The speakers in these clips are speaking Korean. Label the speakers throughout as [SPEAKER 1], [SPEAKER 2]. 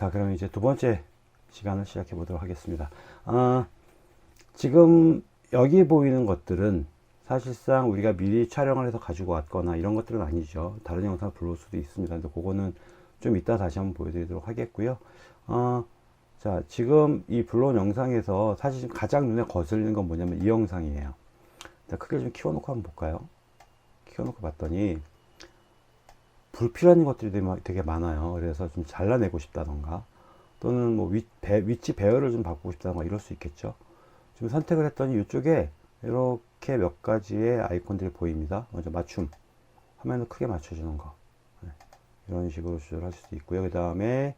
[SPEAKER 1] 자, 그럼 이제 두 번째 시간을 시작해 보도록 하겠습니다. 지금 여기 보이는 것들은 사실상 우리가 미리 촬영을 해서 가지고 왔거나 이런 것들은 아니죠. 다른 영상을 불러올 수도 있습니다. 근데 그거는 좀 이따 다시 한번 보여드리도록 하겠고요. 자, 지금 이 불러온 영상에서 사실 가장 눈에 거슬리는 건 뭐냐면 이 영상이에요. 자, 크기를 좀 키워놓고 한번 볼까요? 키워놓고 봤더니 불필요한 것들이 되게 많아요. 그래서 좀 잘라내고 싶다던가 또는 뭐 위치 배열을 좀 바꾸고 싶다던가 이럴 수 있겠죠. 지금 선택을 했더니 이쪽에 이렇게 몇 가지의 아이콘들이 보입니다. 먼저 맞춤, 화면을 크게 맞춰주는 거, 이런 식으로 조절할 수도 있고요. 그 다음에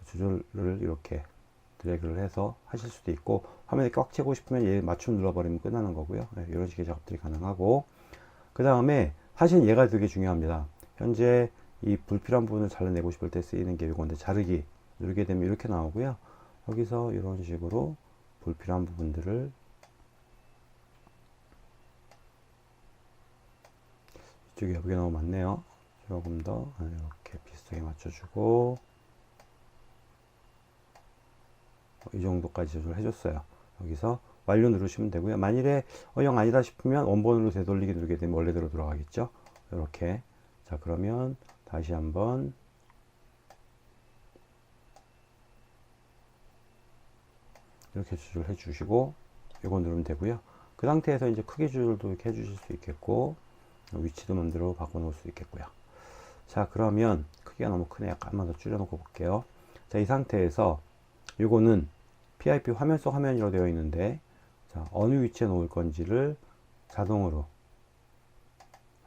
[SPEAKER 1] 조절을 이렇게 드래그를 해서 하실 수도 있고, 화면에 꽉 채고 싶으면 얘 맞춤 눌러버리면 끝나는 거고요. 이런 식의 작업들이 가능하고, 그 다음에 사실 얘가 되게 중요합니다. 현재 이 불필요한 부분을 잘라내고 싶을 때 쓰이는 게 이건데, 자르기 누르게 되면 이렇게 나오고요. 여기서 이런 식으로 불필요한 부분들을 이쪽에 여기 너무 많네요. 조금 더 이렇게 비슷하게 맞춰주고 이 정도까지 조절을 해줬어요. 여기서 완료 누르시면 되고요. 만일에 영 아니다 싶으면 원본으로 되돌리기 누르게 되면 원래대로 돌아가겠죠. 이렇게. 자, 그러면 다시 한번 이렇게 조절해 주시고 이거 누르면 되고요. 그 상태에서 이제 크기 조절도 이렇게 해 주실 수 있겠고 위치도 마음대로 바꿔 놓을 수 있겠고요. 자, 그러면 크기가 너무 크네. 약간만 더 줄여 놓고 볼게요. 자, 이 상태에서 요거는 PIP 화면 속 화면이라고 되어 있는데, 자, 어느 위치에 놓을 건지를 자동으로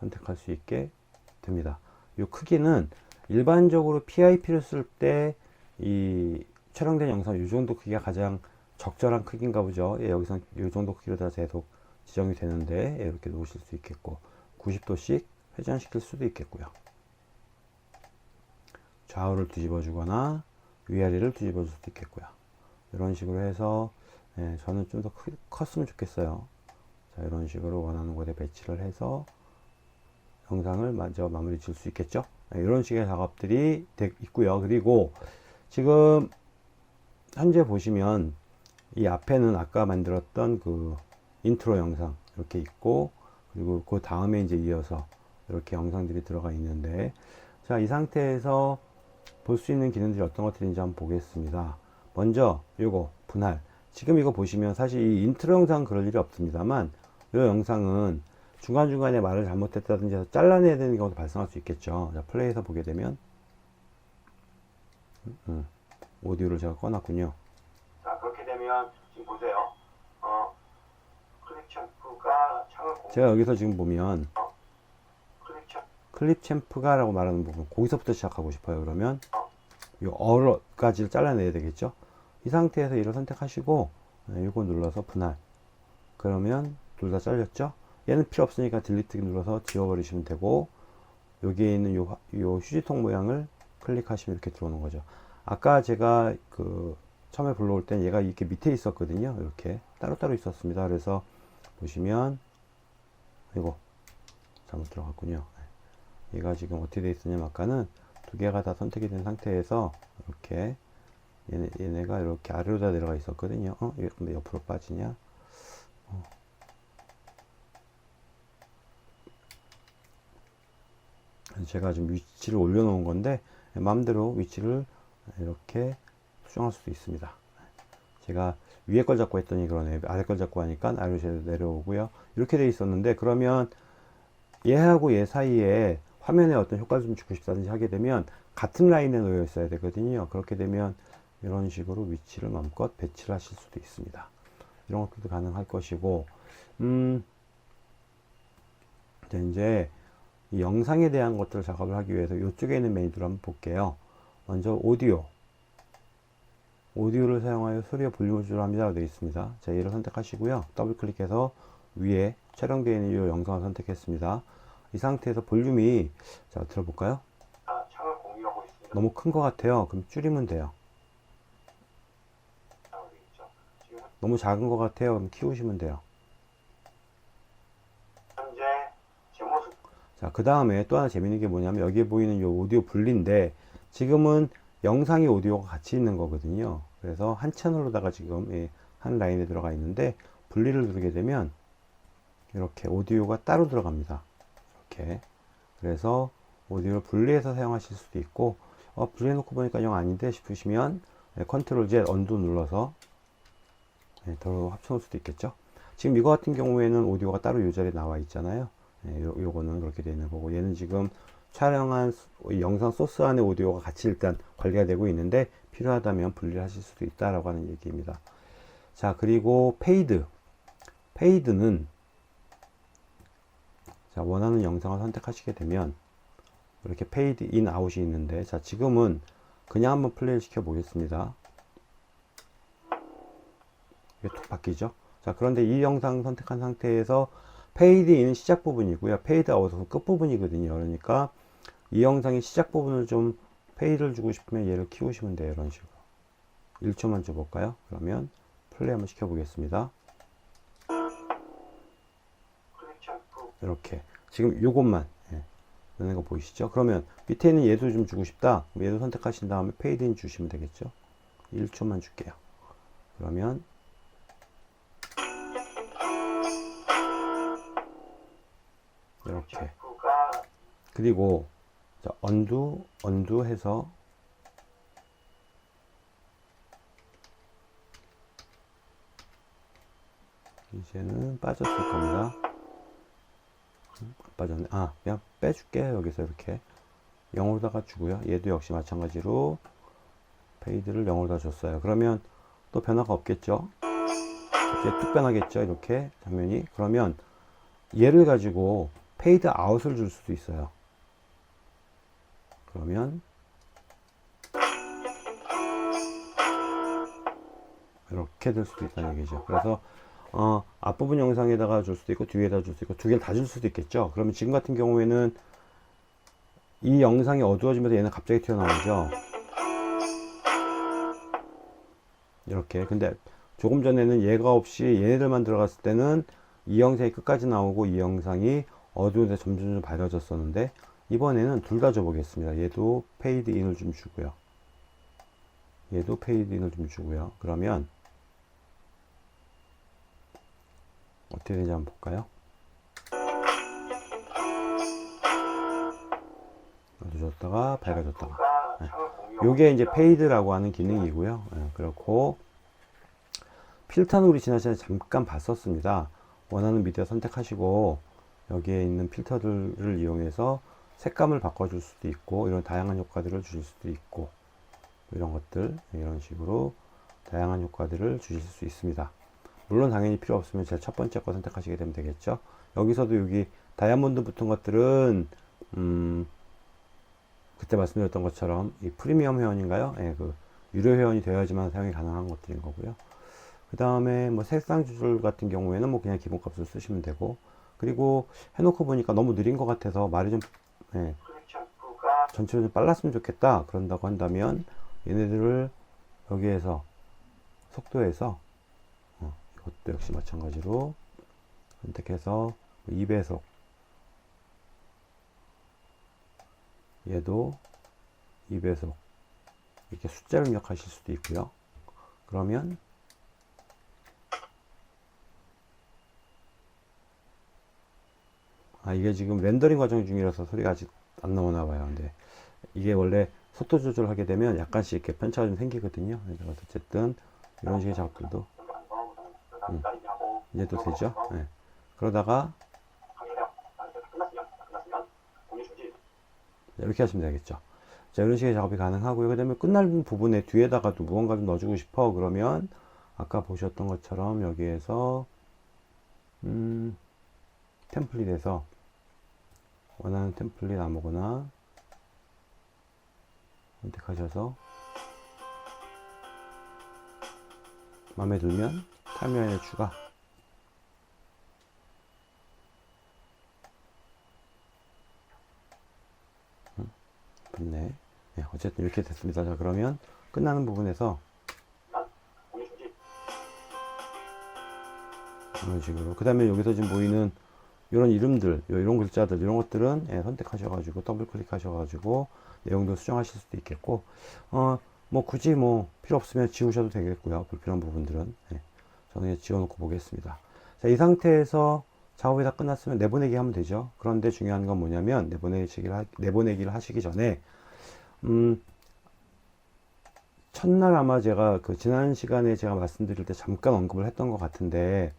[SPEAKER 1] 선택할 수 있게 됩니다. 이 크기는 일반적으로 PIP를 쓸 때 이 촬영된 영상 이 정도 크기가 가장 적절한 크기인가 보죠. 예, 여기서 이 정도 크기로 다 계속 지정이 되는데, 예, 이렇게 놓으실 수 있겠고 90도씩 회전시킬 수도 있겠고요. 좌우를 뒤집어 주거나 위아래를 뒤집어 줄 수도 있겠고요. 이런 식으로 해서, 예, 저는 좀 더 컸으면 좋겠어요. 자, 이런 식으로 원하는 곳에 배치를 해서 영상을 먼저 마무리 질 수 있겠죠. 예, 이런 식의 작업들이 있고요. 그리고 지금 현재 보시면 이 앞에는 아까 만들었던 그 인트로 영상 이렇게 있고, 그리고 그 다음에 이제 이어서 이렇게 영상들이 들어가 있는데, 자, 이 상태에서 볼 수 있는 기능들이 어떤 것들인지 한번 보겠습니다. 먼저 요거 분할. 지금 이거 보시면 사실 이 인트로 영상 그럴 일이 없습니다만, 이 영상은 중간중간에 말을 잘못했다든지 해서 잘라내야 되는 경우도 발생할 수 있겠죠. 자, 플레이해서 보게 되면 오디오를 제가 꺼놨군요. 자, 그렇게 되면 지금 보세요. 클립 챔프가 창을 제가 여기서 지금 보면 클립 챔프가 라고 말하는 부분, 거기서부터 시작하고 싶어요. 그러면 이 어까지를 잘라내야 되겠죠. 이 상태에서 이를 선택하시고 이거 눌러서 분할. 그러면 둘 다 잘렸죠. 얘는 필요 없으니까 딜리트 눌러서 지워버리시면 되고, 여기에 있는 요 휴지통 모양을 클릭하시면 이렇게 들어오는 거죠. 아까 제가 그 처음에 불러올 땐 얘가 이렇게 밑에 있었거든요. 이렇게 따로따로 있었습니다. 그래서 보시면 이거 잘못 들어갔군요. 얘가 지금 어떻게 되어 있었냐면, 아까는 두 개가 다 선택이 된 상태에서 이렇게 얘네가 이렇게 아래로 다 내려가 있었거든요. 근데 옆으로 빠지냐? 제가 지금 위치를 올려놓은 건데 마음대로 위치를 이렇게 수정할 수도 있습니다. 제가 위에 걸 잡고 했더니 그러네. 아래 걸 잡고 하니까 아래로 내려오고요. 이렇게 돼 있었는데, 그러면 얘하고 얘 사이에 화면에 어떤 효과를 좀 주고 싶다든지 하게 되면 같은 라인에 놓여 있어야 되거든요. 그렇게 되면 이런 식으로 위치를 마음껏 배치를 하실 수도 있습니다. 이런 것들도 가능할 것이고, 이제 이 영상에 대한 것들을 작업을 하기 위해서 이쪽에 있는 메뉴들을 한번 볼게요. 먼저 오디오를 사용하여 소리의 볼륨을 조절합니다 되어 있습니다. 자, 얘를 선택하시고요. 더블 클릭해서 위에 촬영되어 있는 이 영상을 선택했습니다. 이 상태에서 볼륨이, 자, 들어볼까요? 창을 공유하고 있습니다. 너무 큰 것 같아요. 그럼 줄이면 돼요. 너무 작은 것 같아요. 그럼 키우시면 돼요. 현재 제 모습. 자, 그 다음에 또 하나 재밌는 게 뭐냐면, 여기에 보이는 이 오디오 분리인데, 지금은 영상이 오디오가 같이 있는 거거든요. 그래서 한 채널로다가 지금 한 라인에 들어가 있는데 분리를 누르게 되면 이렇게 오디오가 따로 들어갑니다. 이렇게. 그래서 오디오를 분리해서 사용하실 수도 있고, 분리해 놓고 보니까 영 아닌데 싶으시면 컨트롤 Z 언두 눌러서 더러 합쳐 놓을 수도 있겠죠. 지금 이거 같은 경우에는 오디오가 따로 이 자리에 나와 있잖아요. 요거는 그렇게 되어 있는 거고, 얘는 지금 촬영한 영상 소스 안에 오디오가 같이 일단 관리가 되고 있는데 필요하다면 분리를 하실 수도 있다라고 하는 얘기입니다. 자, 그리고 페이드는 자, 원하는 영상을 선택하시게 되면 이렇게 페이드 인 아웃이 있는데, 자, 지금은 그냥 한번 플레이를 시켜 보겠습니다. 이게 툭 바뀌죠. 자, 그런데 이 영상 선택한 상태에서 페이드 인은 시작 부분이고요, 페이드 아웃은 끝 부분이거든요. 그러니까 이 영상의 시작 부분을 좀 페이드를 주고 싶으면 얘를 키우시면 돼요. 이런 식으로 1초만 줘볼까요? 그러면 플레이 한번 시켜 보겠습니다. 이렇게 지금 요것만 넣는 거 보이시죠? 그러면 밑에 있는 얘도 좀 주고 싶다, 얘도 선택하신 다음에 페이드 인 주시면 되겠죠. 1초만 줄게요. 그러면 이렇게, 그리고 자, 언두 해서 이제는 빠졌을 겁니다. 빠졌네. 그냥 빼줄게요. 여기서 이렇게 0으로다가 주고요. 얘도 역시 마찬가지로 페이드를 0으로다 줬어요. 그러면 또 변화가 없겠죠. 이렇게 뚝 변하겠죠. 이렇게 장면이. 그러면 얘를 가지고 페이드 아웃을 줄 수도 있어요. 그러면 이렇게 될 수도 있다는 얘기죠. 그래서 앞부분 영상에다가 줄 수도 있고 뒤에다 줄 수도 있고 두 개를 다 줄 수도 있겠죠. 그러면 지금 같은 경우에는 이 영상이 어두워지면서 얘는 갑자기 튀어나오죠. 이렇게. 근데 조금 전에는 얘가 없이 얘네들만 들어갔을 때는 이 영상이 끝까지 나오고 이 영상이 어두운데 점점 밝아졌었는데, 이번에는 둘 다 줘보겠습니다. 얘도 페이드 인을 좀 주고요, 얘도 페이드 인을 좀 주고요. 그러면 어떻게 되는지 한번 볼까요? 어두워졌다가 밝아졌다가. 요게 이제 페이드라고 하는 기능이고요. 그렇고 필터는 우리 지난 시간에 잠깐 봤었습니다. 원하는 미디어 선택하시고 여기에 있는 필터들을 이용해서 색감을 바꿔줄 수도 있고, 이런 다양한 효과들을 주실 수도 있고, 이런 것들, 이런 식으로 다양한 효과들을 주실 수 있습니다. 물론 당연히 필요 없으면 제일 첫 번째 거 선택하시게 되면 되겠죠. 여기서도 여기 다이아몬드 붙은 것들은 그때 말씀드렸던 것처럼 이 프리미엄 회원인가요? 그 유료 회원이 되어야지만 사용이 가능한 것들인 거고요. 그 다음에 뭐 색상 조절 같은 경우에는 뭐 그냥 기본값을 쓰시면 되고, 그리고 해놓고 보니까 너무 느린 것 같아서 말이 좀 전체적으로 좀 빨랐으면 좋겠다 그런다고 한다면 얘네들을 여기에서 속도에서 이것도 역시 마찬가지로 선택해서 2배속, 얘도 2배속 이렇게 숫자를 입력하실 수도 있고요. 그러면 이게 지금 렌더링 과정 중이라서 소리가 아직 안 나오나 봐요. 근데 이게 원래 속도 조절하게 되면 약간씩 이렇게 편차가 좀 생기거든요. 그래서 어쨌든 이런 식의 작업들도 이제 또 되죠. 그러다가 이렇게 하시면 되겠죠. 자, 이런 식의 작업이 가능하고요. 그 다음에 끝날 부분에 뒤에다가도 무언가 좀 넣어주고 싶어 그러면 아까 보셨던 것처럼 여기에서 템플릿에서 원하는 템플릿 아무거나 선택하셔서 마음에 들면 타임라인에 추가, 좋네. 어쨌든 이렇게 됐습니다. 자, 그러면 끝나는 부분에서 이런 식으로, 그 다음에 여기서 지금 보이는 이런 이름들, 이런 글자들, 이런 것들은 예, 선택하셔가지고 더블 클릭하셔가지고 내용도 수정하실 수도 있겠고, 뭐 굳이 뭐 필요 없으면 지우셔도 되겠고요. 불필요한 부분들은 예, 저는 그냥 지워놓고 보겠습니다. 자, 이 상태에서 작업이 다 끝났으면 내보내기 하면 되죠. 그런데 중요한 건 뭐냐면 내보내기를 하시기 전에 첫날 아마 제가 그 지난 시간에 제가 말씀드릴 때 잠깐 언급을 했던 것 같은데,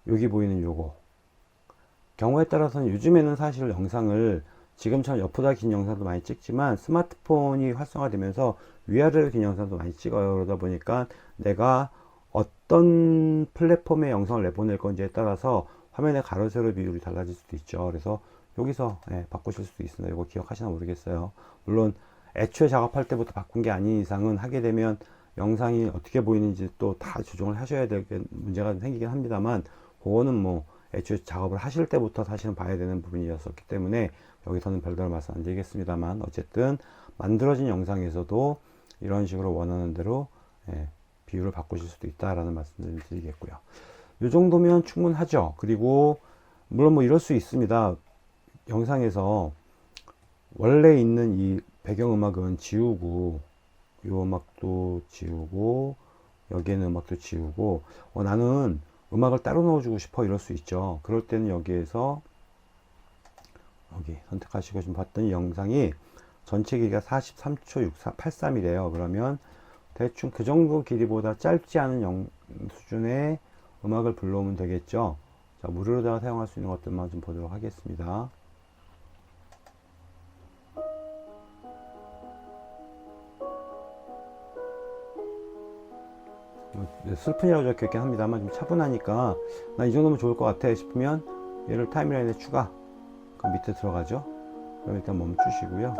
[SPEAKER 1] 여기 보이는 요거 경우에 따라서는 요즘에는 사실 영상을 지금처럼 옆보다 긴 영상도 많이 찍지만 스마트폰이 활성화되면서 위아래로 긴 영상도 많이 찍어요. 그러다 보니까 내가 어떤 플랫폼에 영상을 내보낼 건지에 따라서 화면의 가로 세로 비율이 달라질 수도 있죠. 그래서 여기서 예, 바꾸실 수도 있습니다. 이거 기억하시나 모르겠어요. 물론 애초에 작업할 때부터 바꾼 게 아닌 이상은 하게 되면 영상이 어떻게 보이는지 또 다 조정을 하셔야 될 문제가 생기긴 합니다만, 그거는 뭐 애초에 작업을 하실 때부터 사실은 봐야 되는 부분이었기 때문에 여기서는 별다른 말씀 안 드리겠습니다만, 어쨌든 만들어진 영상에서도 이런 식으로 원하는 대로 예, 비율을 바꾸실 수도 있다라는 말씀을 드리겠고요. 이 정도면 충분하죠. 그리고 물론 뭐 이럴 수 있습니다. 영상에서 원래 있는 이 배경음악은 지우고, 이 음악도 지우고, 여기에는 음악도 지우고, 나는 음악을 따로 넣어주고 싶어, 이럴 수 있죠. 그럴 때는 여기에서 여기 선택하시고, 지금 봤더니 영상이 전체 길이가 43초 83이래요. 그러면 대충 그 정도 길이보다 짧지 않은 수준의 음악을 불러오면 되겠죠. 자, 무료로다가 사용할 수 있는 것들만 좀 보도록 하겠습니다. 슬픈이라고 적혀 있긴 합니다만 좀 차분하니까 나 이 정도면 좋을 것 같아 싶으면 얘를 타임라인에 추가, 그럼 밑에 들어가죠. 그럼 일단 멈추시고요.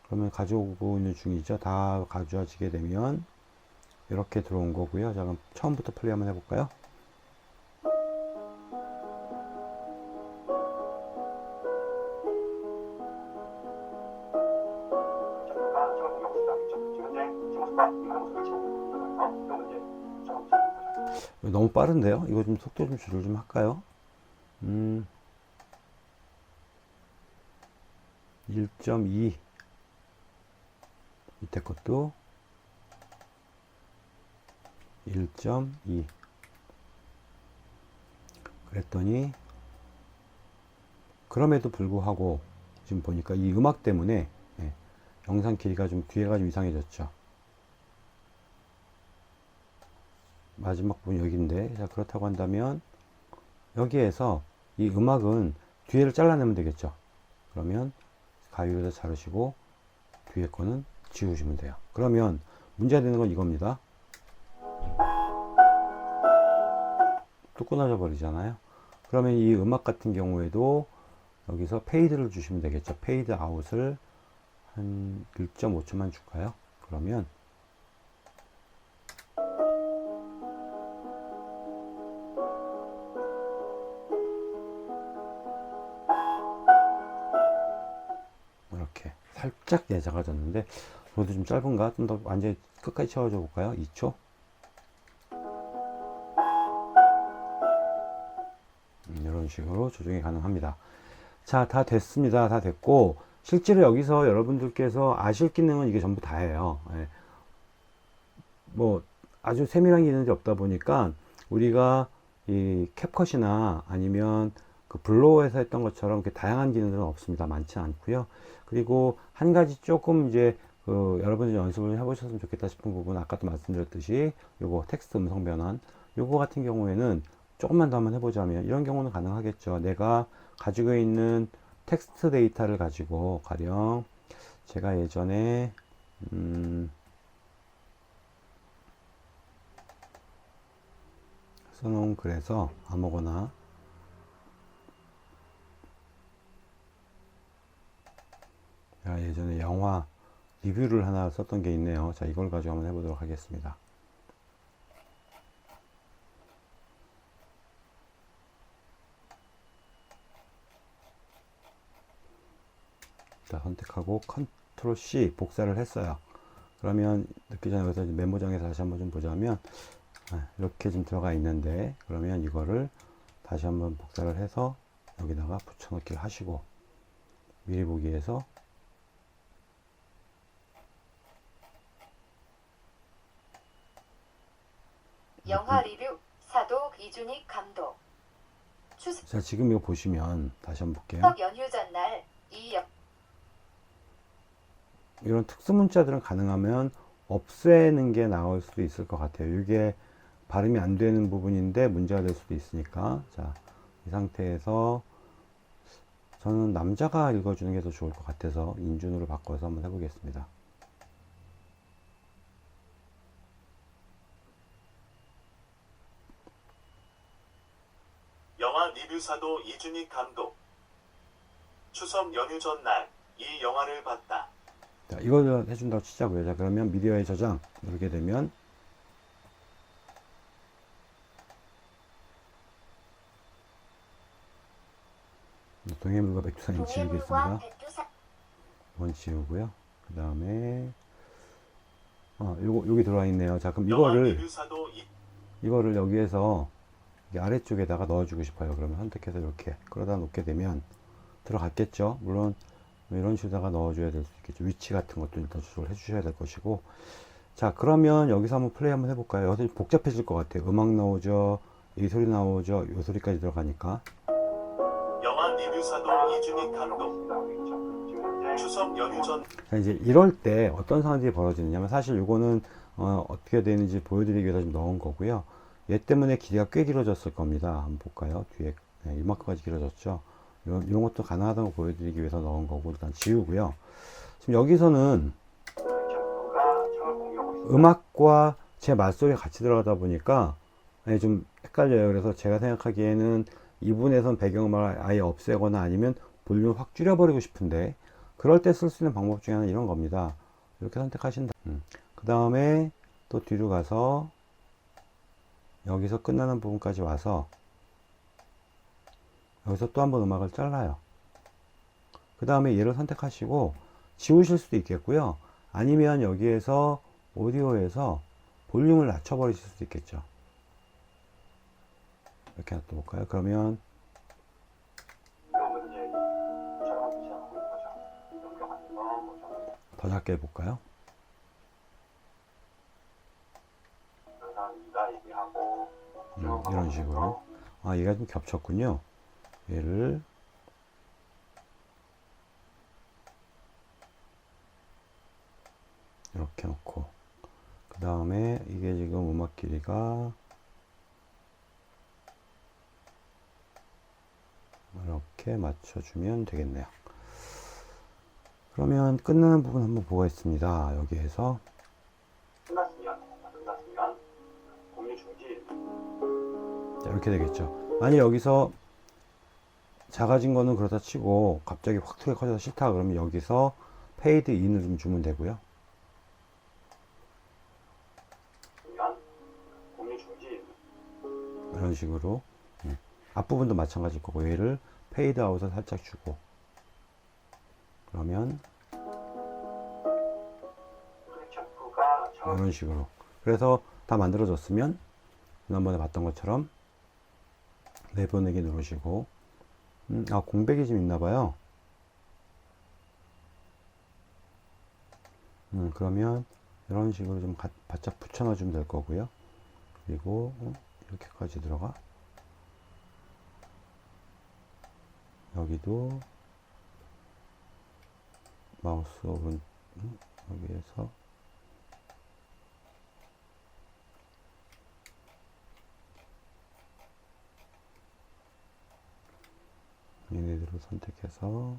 [SPEAKER 1] 그러면 가져오고 있는 중이죠. 다 가져와지게 되면 이렇게 들어온 거고요. 자, 그럼 처음부터 플레이 한번 해볼까요? 너무 빠른데요? 이거 좀 속도 좀 조절 좀 할까요? 1.2 밑에 것도 1.2 그랬더니, 그럼에도 불구하고 지금 보니까 이 음악 때문에 예, 영상 길이가 좀 뒤에가 좀 이상해졌죠. 마지막 부분 여기인데, 자, 그렇다고 한다면 여기에서 이 음악은 뒤에를 잘라내면 되겠죠. 그러면 가위로 자르시고 뒤에 거는 지우시면 돼요. 그러면 문제가 되는 건 이겁니다. 또 끊어져 버리잖아요. 그러면 이 음악 같은 경우에도 여기서 페이드를 주시면 되겠죠. 페이드 아웃을 한 1.5초만 줄까요? 그러면 이렇게 살짝 작아졌는데, 그래도 좀 짧은가? 좀 더 완전히 끝까지 채워줘 볼까요? 2초. 이런 식으로 조정이 가능합니다. 자, 다 됐습니다. 다 됐고, 실제로 여기서 여러분들께서 아실 기능은 이게 전부 다예요. 예. 뭐 아주 세밀한 기능이 없다 보니까 우리가 이 캡컷이나 아니면 그 블로어에서 했던 것처럼 이렇게 다양한 기능들은 없습니다. 많지 않고요. 그리고 한 가지 조금 이제 그 여러분들이 연습을 해보셨으면 좋겠다 싶은 부분, 아까도 말씀드렸듯이 요거 텍스트 음성 변환, 요거 같은 경우에는 조금만 더 한번 해보자면 이런 경우는 가능하겠죠. 내가 가지고 있는 텍스트 데이터를 가지고, 가령 제가 예전에 써놓은 글에서 아무거나 제가 예전에 영화 리뷰를 하나 썼던 게 있네요. 자, 이걸 가지고 한번 해보도록 하겠습니다. 자, 선택하고 컨트롤 C 복사를 했어요. 그러면 늦기 전에 여기서 메모장에서 다시 한번 좀 보자면 이렇게 좀 들어가 있는데, 그러면 이거를 다시 한번 복사를 해서 여기다가 붙여넣기를 하시고, 미리 보기에서
[SPEAKER 2] 영화 리뷰 사도 이준익 감독.
[SPEAKER 1] 자, 지금 이거 보시면 다시 한번 볼게요.
[SPEAKER 2] 추석 연휴 전날
[SPEAKER 1] 이런 특수 문자들은 가능하면 없애는 게 나을 수도 있을 것 같아요. 이게 발음이 안 되는 부분인데 문제가 될 수도 있으니까. 자, 이 상태에서 저는 남자가 읽어주는 게 더 좋을 것 같아서 인준으로 바꿔서 한번 해보겠습니다.
[SPEAKER 3] 영화 리뷰사도 이준익 감독. 추석 연휴 전날 이 영화를 봤다.
[SPEAKER 1] 자, 이걸 해준다고 치자고요. 자, 그러면 미디어의 저장 누르게 되면 동해물과 백두산이 지우겠습니다. 이건 지우고요. 그 다음에 여기 들어와 있네요. 자, 그럼 이거를 여기에서 아래쪽에다가 넣어주고 싶어요. 그러면 선택해서 이렇게 끌어다 놓게 되면 들어갔겠죠. 물론 이런 식으로다가 넣어줘야 될 수 있겠죠. 위치 같은 것도 일단 조절을 해주셔야 될 것이고. 자, 그러면 여기서 한번 플레이 한번 해볼까요? 여기서 복잡해질 것 같아요. 음악 나오죠. 이 소리 나오죠. 이 소리까지 들어가니까.
[SPEAKER 3] 영화 리뷰사도 이준익 감독. 추석 연휴 전.
[SPEAKER 1] 자, 이제 이럴 때 어떤 상황들이 벌어지느냐면, 사실 이거는 어떻게 되는지 보여드리기 위해서 좀 넣은 거고요. 얘 때문에 길이가 꽤 길어졌을 겁니다. 한번 볼까요? 뒤에 이만큼까지 길어졌죠. 이런 것도 가능하다고 보여드리기 위해서 넣은 거고, 일단 지우고요. 지금 여기서는 음악과 제 말소리가 같이 들어가다 보니까 좀 헷갈려요. 그래서 제가 생각하기에는 이 부분에선 배경음악을 아예 없애거나 아니면 볼륨을 확 줄여버리고 싶은데, 그럴 때 쓸 수 있는 방법 중에 하나는 이런 겁니다. 이렇게 선택하신다. 그 다음에 또 뒤로 가서 여기서 끝나는 부분까지 와서 여기서 또 한번 음악을 잘라요. 그 다음에 얘를 선택하시고 지우실 수도 있겠고요. 아니면 여기에서 오디오에서 볼륨을 낮춰버리실 수도 있겠죠. 이렇게 놔둬볼까요? 그러면 더 작게 해볼까요? 이런 식으로. 얘가 좀 겹쳤군요. 얘를 이렇게 놓고, 그 다음에 이게 지금 음악 길이가 이렇게 맞춰주면 되겠네요. 그러면 끝나는 부분 한번 보겠습니다. 여기에서
[SPEAKER 3] 끝났으면 공유 중지.
[SPEAKER 1] 자, 이렇게 되겠죠. 만약 여기서 작아진 거는 그렇다 치고 갑자기 확 크게 커져서 싫다 그러면 여기서 페이드 인을 좀 주면 되고요.
[SPEAKER 3] 공유 중지.
[SPEAKER 1] 이런 식으로 앞부분도 마찬가지일 거고, 얘를 페이드 아웃을 살짝 주고, 그러면 이런 식으로. 그래서 다 만들어졌으면 지난번에 봤던 것처럼 내보내기 누르시고, 공백이 좀 있나봐요. 그러면 이런 식으로 좀 바짝 붙여 넣어주면 될 거고요. 그리고 이렇게까지 들어가. 여기도 마우스 오른 여기에서 얘네들을 선택해서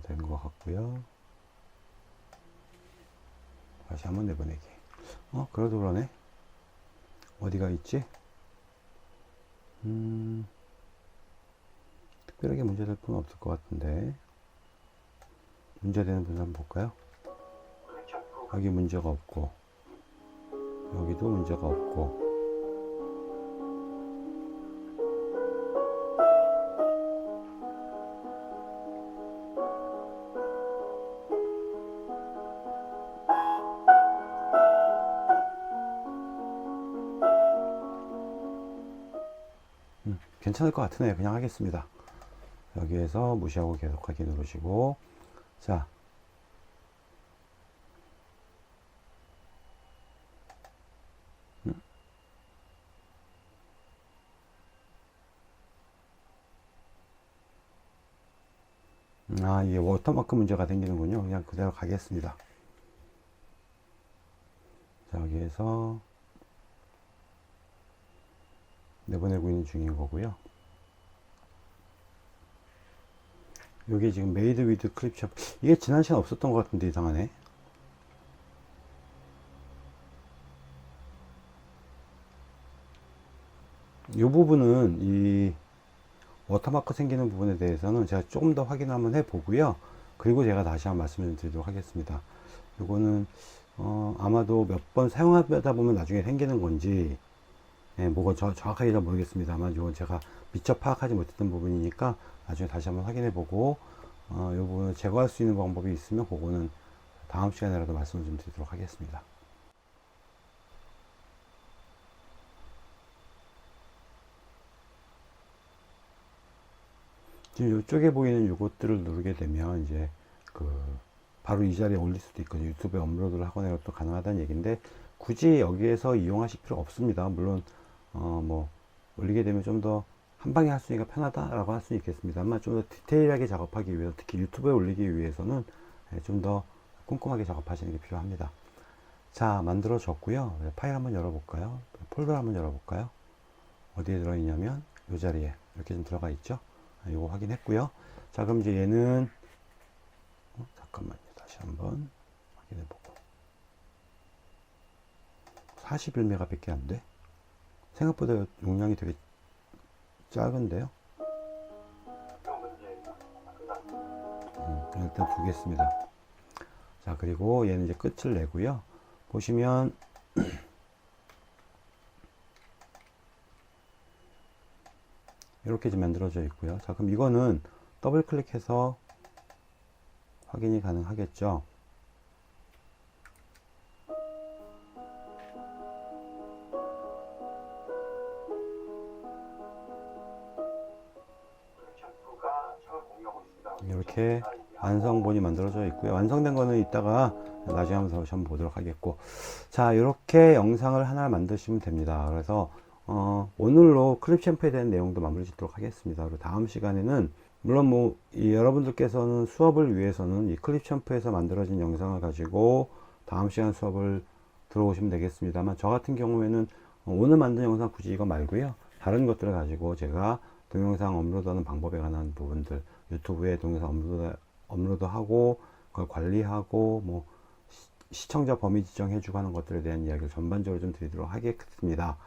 [SPEAKER 1] 된 것 같고요. 다시 한번 내보내기. 그래도 그러네. 어디가 있지? 특별하게 문제될 건 없을 것 같은데. 문제되는 부분 한번 볼까요? 여기 문제가 없고, 여기도 문제가 없고, 괜찮을 것 같으네요. 그냥 하겠습니다. 여기에서 무시하고 계속하기 누르시고, 자, 이게 워터마크 문제가 생기는군요. 그냥 그대로 가겠습니다. 자, 여기에서 내보내고 있는 중인 거고요. 여기 지금 메이드 위드 클립샵, 이게 지난 시간 없었던 것 같은데 이상하네. 이 부분은 이 워터마크 생기는 부분에 대해서는 제가 조금 더 확인 한번 해 보고요. 그리고 제가 다시 한번 말씀을 드리도록 하겠습니다. 이거는 아마도 몇 번 사용하다 보면 나중에 생기는 건지, 뭐가 정확하게 잘 모르겠습니다만, 이건 제가 미처 파악하지 못했던 부분이니까 나중에 다시 한번 확인해 보고, 이 부분을 제거할 수 있는 방법이 있으면 그거는 다음 시간에라도 말씀을 좀 드리도록 하겠습니다. 지금 이쪽에 보이는 이것들을 누르게 되면 이제 바로 이 자리에 올릴 수도 있거든요. 유튜브에 업로드를 하거나 이것도 가능하다는 얘기인데, 굳이 여기에서 이용하실 필요 없습니다. 물론 뭐 올리게 되면 좀 더 한 방에 할 수 있으니까 편하다라고 할 수 있겠습니다만, 좀 더 디테일하게 작업하기 위해서, 특히 유튜브에 올리기 위해서는 좀 더 꼼꼼하게 작업하시는 게 필요합니다. 자, 만들어졌고요. 파일 한번 열어볼까요? 폴더 한번 열어볼까요? 어디에 들어있냐면 이 자리에 이렇게 좀 들어가 있죠. 이거 확인했고요. 자, 그럼 이제 얘는 잠깐만요. 다시 한번 확인해보고, 41메가 밖에 안 돼. 생각보다 용량이 되게 작은데요. 그냥 일단 두겠습니다. 자, 그리고 얘는 이제 끝을 내고요. 보시면 이렇게 좀 만들어져 있고요. 자, 그럼 이거는 더블 클릭해서 확인이 가능하겠죠. 이렇게 완성본이 만들어져 있고요. 완성된 거는 이따가 나중에 한번 보도록 하겠고, 자, 이렇게 영상을 하나 만드시면 됩니다. 그래서 오늘로 클립 챔프에 대한 내용도 마무리 짓도록 하겠습니다. 그리고 다음 시간에는 물론 뭐 여러분들께서는 수업을 위해서는 이 클립 챔프에서 만들어진 영상을 가지고 다음 시간 수업을 들어오시면 되겠습니다만, 저 같은 경우에는 오늘 만든 영상 굳이 이거 말고요, 다른 것들을 가지고 제가 동영상 업로드하는 방법에 관한 부분들, 유튜브에 동영상 업로드하고 그걸 관리하고 뭐 시청자 범위 지정해주고 하는 것들에 대한 이야기를 전반적으로 좀 드리도록 하겠습니다.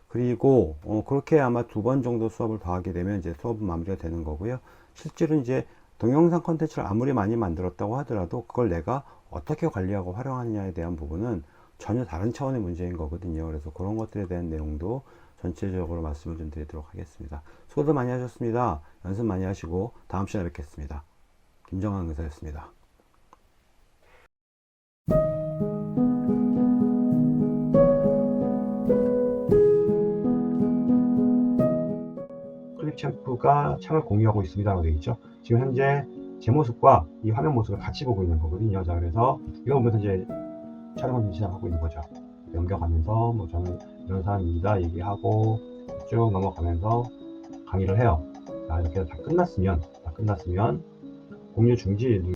[SPEAKER 1] 그리고 그렇게 아마 2번 정도 수업을 더 하게 되면 이제 수업은 마무리가 되는 거고요. 실제로 이제 동영상 컨텐츠를 아무리 많이 만들었다고 하더라도 그걸 내가 어떻게 관리하고 활용하느냐에 대한 부분은 전혀 다른 차원의 문제인 거거든요. 그래서 그런 것들에 대한 내용도 전체적으로 말씀을 좀 드리도록 하겠습니다. 수고들 많이 하셨습니다. 연습 많이 하시고 다음 시간에 뵙겠습니다. 김정환 의사였습니다. 클립 챔프가 창을 공유하고 있습니다 라고 되어 있죠. 지금 현재 제 모습과 이 화면 모습을 같이 보고 있는 거거든요. 자, 그래서 이거 보면서 이제 촬영을 시작하고 있는 거죠. 넘겨가면서 뭐 저는 이런 사람입니다 얘기하고 쭉 넘어가면서 강의를 해요. 자, 이렇게 다 끝났으면 공유 중지